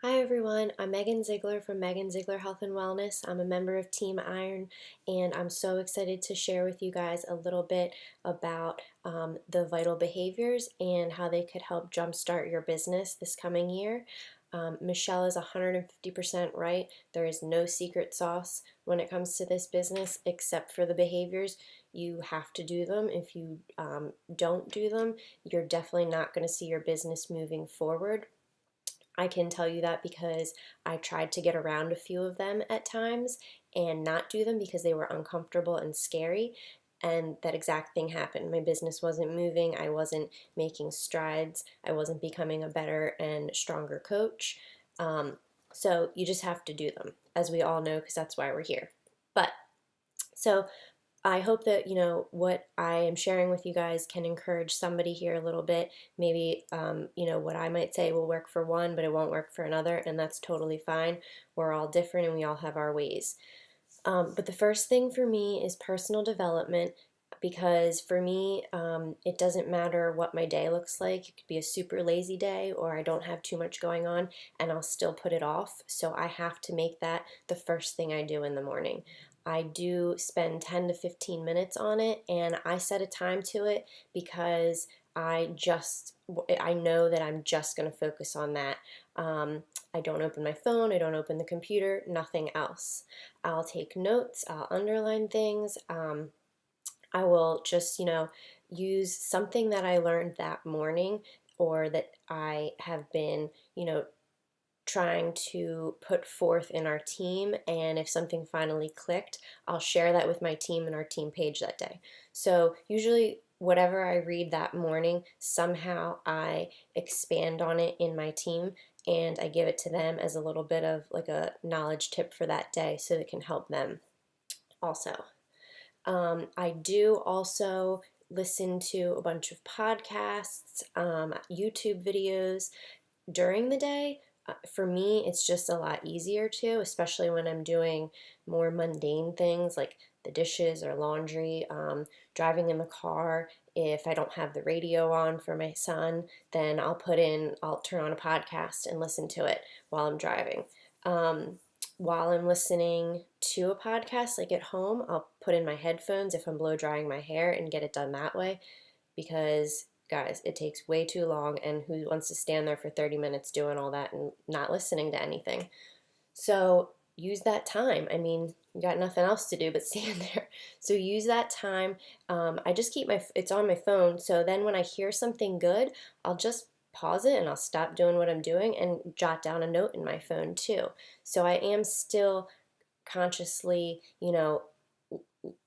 Hi everyone, I'm Megan Ziegler from Megan Ziegler Health and Wellness. I'm a member of Team Iron, and I'm so excited to share with you guys a little bit about the vital behaviors and how they could help jumpstart your business this coming year. Michelle is 150% right. There is no secret sauce when it comes to this business except for the behaviors. You have to do them. If you don't do them, you're definitely not going to see your business moving forward. I can tell you that because I tried to get around a few of them at times and not do them because they were uncomfortable and scary. And that exact thing happened. My business wasn't moving. I wasn't making strides. I wasn't becoming a better and stronger coach. Um, so you just have to do them, as we all know, because that's why we're here. But so I hope that, what I am sharing with you guys can encourage somebody here a little bit. Maybe, what I might say will work for one, but it won't work for another, and that's totally fine. We're all different and we all have our ways. But the first thing for me is personal development because for me, it doesn't matter what my day looks like. It could be a super lazy day or I don't have too much going on and I'll still put it off. So I have to make that the first thing I do in the morning. I do spend 10 to 15 minutes on it and I set a time to it because I know that I'm just going to focus on that. I don't open my phone, I don't open the computer, nothing else. I'll take notes, I'll underline things. I will just, use something that I learned that morning or that I have been, trying to put forth in our team. And if something finally clicked, I'll share that with my team and our team page that day. So usually, whatever I read that morning, somehow I expand on it in my team and I give it to them as a little bit of like a knowledge tip for that day so it can help them also. I do also listen to a bunch of podcasts, YouTube videos during the day. For me, it's just a lot easier to, especially when I'm doing more mundane things like the dishes or laundry, driving in the car. If I don't have the radio on for my son, then I'll turn on a podcast and listen to it while I'm driving. Um, while I'm listening to a podcast, like at home, I'll put in my headphones if I'm blow drying my hair and get it done that way because guys, it takes way too long, and who wants to stand there for 30 minutes doing all that and not listening to anything? So use that time. I mean, you got nothing else to do but stand there. So use that time. I just keep it's on my phone. So then when I hear something good, I'll just pause it and I'll stop doing what I'm doing and jot down a note in my phone too. So I am still consciously,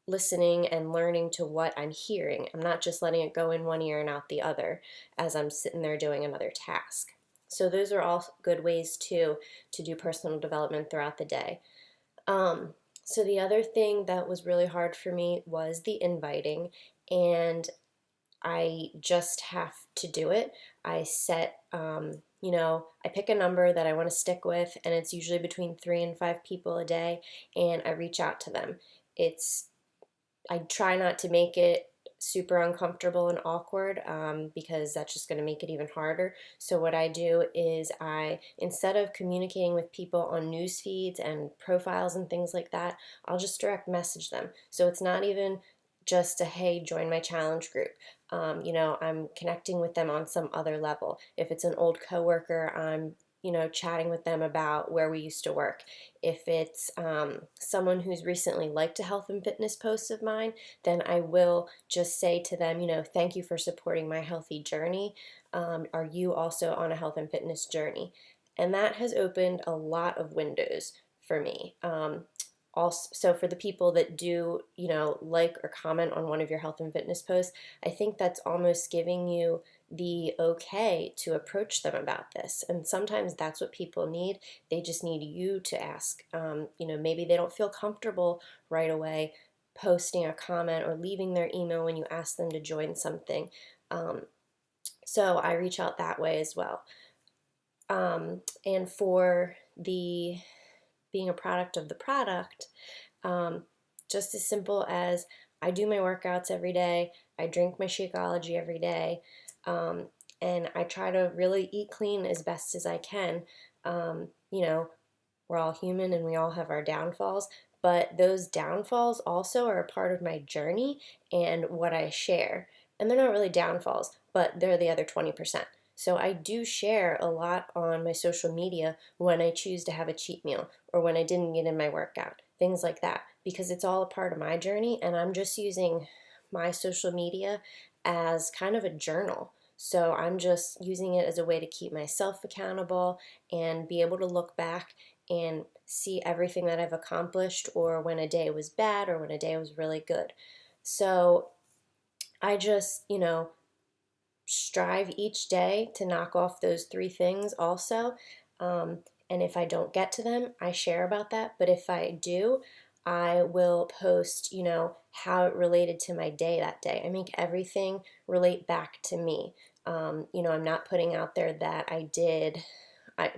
listening and learning to what I'm hearing. I'm not just letting it go in one ear and out the other as I'm sitting there doing another task. So those are all good ways to do personal development throughout the day. So the other thing that was really hard for me was the inviting, and I just have to do it. I set, I pick a number that I want to stick with, and it's usually between 3 and 5 people a day, and I reach out to them. It's I try not to make it super uncomfortable and awkward because that's just going to make it even harder. So what I do is instead of communicating with people on news feeds and profiles and things like that, I'll just direct message them. So it's not even just a hey, join my challenge group. I'm connecting with them on some other level. If it's an old coworker, I'm chatting with them about where we used to work. If it's someone who's recently liked a health and fitness post of mine, then I will just say to them, thank you for supporting my healthy journey. Are you also on a health and fitness journey? And that has opened a lot of windows for me. Also, so for the people that do, like or comment on one of your health and fitness posts, I think that's almost giving you the okay to approach them about this. And sometimes that's what people need. They just need you to ask. Maybe they don't feel comfortable right away posting a comment or leaving their email when you ask them to join something. So I reach out that way as well. And for the being a product of the product, just as simple as I do my workouts every day, I drink my Shakeology every day. and I try to really eat clean as best as I can. You know, we're all human and we all have our downfalls, but those downfalls also are a part of my journey and what I share. And they're not really downfalls, but they're the other 20%. So I do share a lot on my social media when I choose to have a cheat meal or when I didn't get in my workout, things like that, because it's all a part of my journey and I'm just using my social media as kind of a journal. So I'm just using it as a way to keep myself accountable and be able to look back and see everything that I've accomplished, or when a day was bad or when a day was really good. So I just, strive each day to knock off those three things also. Um, and if I don't get to them, I share about that. But if I do, I will post, how it related to my day that day. I make everything relate back to me. I'm not putting out there that I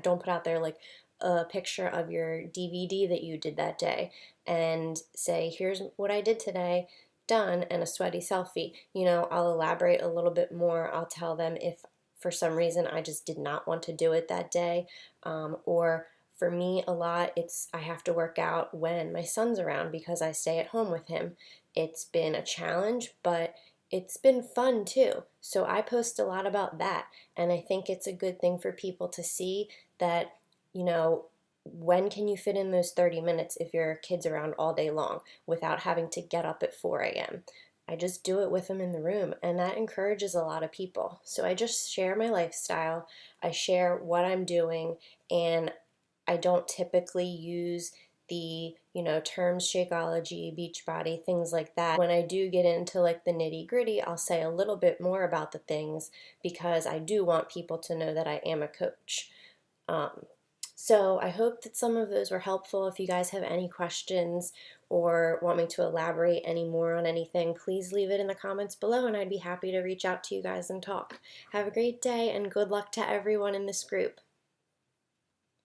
don't put out there like a picture of your DVD that you did that day and say, here's what I did today, done, and a sweaty selfie. I'll elaborate a little bit more. I'll tell them if for some reason I just did not want to do it that day. Or for me, a lot, I have to work out when my son's around because I stay at home with him. It's been a challenge, but it's been fun too. So I post a lot about that. And I think it's a good thing for people to see that, you know, when can you fit in those 30 minutes if your kid's around all day long without having to get up at 4 a.m.? I just do it with them in the room, and that encourages a lot of people. So I just share my lifestyle, I share what I'm doing, and I don't typically use the, terms Shakeology, Beachbody, things like that. When I do get into like the nitty gritty, I'll say a little bit more about the things because I do want people to know that I am a coach. Um, so I hope that some of those were helpful. If you guys have any questions or want me to elaborate any more on anything, please leave it in the comments below and I'd be happy to reach out to you guys and talk. Have a great day and good luck to everyone in this group.